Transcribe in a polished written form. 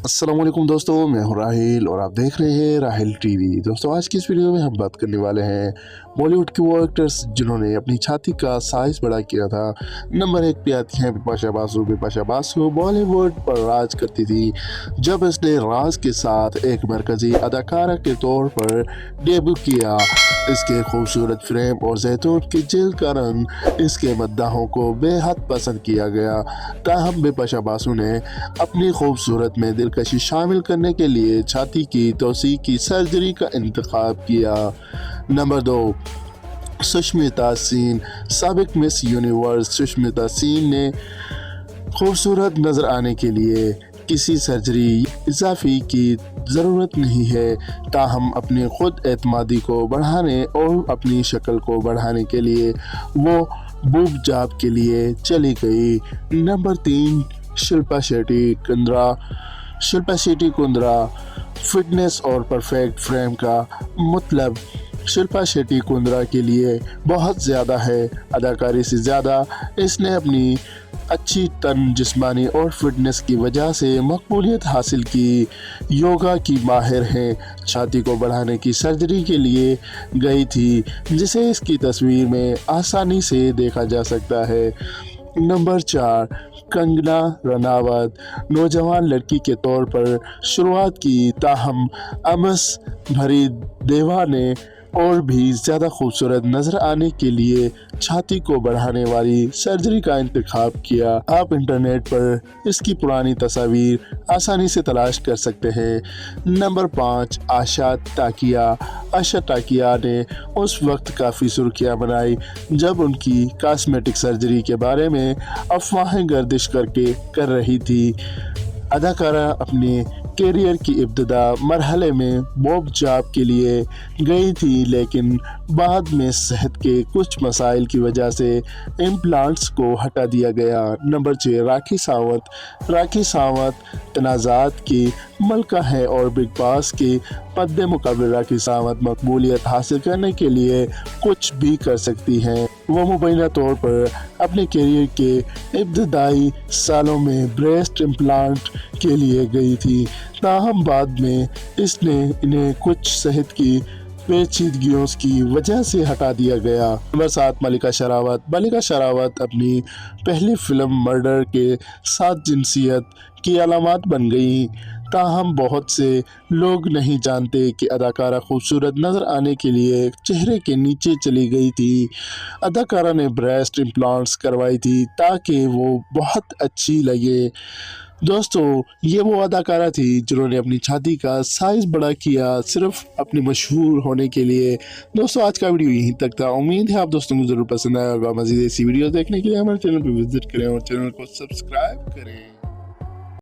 अस्सलाम वालेकुम दोस्तों, मैं हूं राहिल और आप देख रहे हैं राहिल टीवी। दोस्तों आज की इस वीडियो में हम बात करने वाले हैं बॉलीवुड के वो एक्टर्स जिन्होंने अपनी छाती का साइज बड़ा किया था। नंबर 1 पे आती हैं बिपाशा बासु। बिपाशा बासु बॉलीवुड पर राज करती थी जब इसने राज के साथ एक मरकजी अदाकारा के तौर पर डेब्यू किया। इसके खूबसूरत फ्रेम और जैतून की जेल का रंग इसके मद्दाहों को बेहद पसंद किया गया। ताहम बिपाशा बासु ने अपनी खूबसूरत में दिलकशी शामिल करने के लिए छाती की तोसी की सर्जरी का इंतखाब किया। नंबर 2, सुष्मिता सेन। साबिक मिस यूनिवर्स सुष्मिता सेन ने खूबसूरत नज़र आने के लिए किसी सर्जरी इजाफी की ज़रूरत नहीं है, ताहम अपनी खुद एतमादी को बढ़ाने और अपनी शक्ल को बढ़ाने के लिए वो बूब जॉब के लिए चली गई। नंबर 3, शिल्पा शेट्टी कुंद्रा। शिल्पा शेट्टी कुंद्रा फिटनेस और परफेक्ट फ्रेम का मतलब शिल्पा शेट्टी कुंद्रा के लिए बहुत ज़्यादा है। अदाकारी से ज़्यादा इसने अपनी अच्छी तन जिस्मानी और फिटनेस की वजह से मकबूलियत हासिल की। योगा की माहिर हैं। छाती को बढ़ाने की सर्जरी के लिए गई थी जिसे इसकी तस्वीर में आसानी से देखा जा सकता है। नंबर 4, कंगना रनावत। नौजवान लड़की के तौर पर शुरुआत की, ताहम अमस भरी देवा ने और भी ज़्यादा खूबसूरत नज़र आने के लिए छाती को बढ़ाने वाली सर्जरी का इंतखाब किया। आप इंटरनेट पर इसकी पुरानी तस्वीर आसानी से तलाश कर सकते हैं। नंबर 5, आशा टाकिया। आशा टाकिया ने उस वक्त काफ़ी सुर्खियां बनाई जब उनकी कॉस्मेटिक सर्जरी के बारे में अफवाहें गर्दिश कर रही थी। अदाकारा अपने कैरियर की इब्तिदा मरहले में बॉब जॉब के लिए गई थी, लेकिन बाद में सेहत के कुछ मसाइल की वजह से इम्प्लांट्स को हटा दिया गया। नंबर 6, राखी सावंत। राखी सावंत तनाज़ात की मलका है और बिग बॉस के मद्दे मुकाबले राखी सावंत मकबूलियत हासिल करने के लिए कुछ भी कर सकती हैं। वो मुबैना तौर पर अपने कैरियर के इब्तदाई सालों में ब्रेस्ट इम्प्लांट के लिए गई थी, ताहम बाद में इसने इन्हें कुछ सेहत की पेचीदगियों की वजह से हटा दिया गया। नंबर 7, मलिका शेरावत। मलिका शेरावत अपनी पहली फिल्म मर्डर के साथ जिनसियत की अलामत बन गई, ताहम बहुत से लोग नहीं जानते कि अदाकारा खूबसूरत नज़र आने के लिए चेहरे के नीचे चली गई थी। अदाकारा ने ब्रेस्ट इम्प्लांट्स करवाई थी ताकि वो बहुत अच्छी लगे। दोस्तों ये वो अदाकारा थी जिन्होंने अपनी छाती का साइज़ बड़ा किया सिर्फ अपने मशहूर होने के लिए। दोस्तों आज का वीडियो यहीं तक था। उम्मीद है आप दोस्तों को ज़रूर पसंद आया होगा। मज़ीद ऐसी वीडियो देखने के लिए हमारे चैनल पर विजिट करें और चैनल को सब्सक्राइब करें।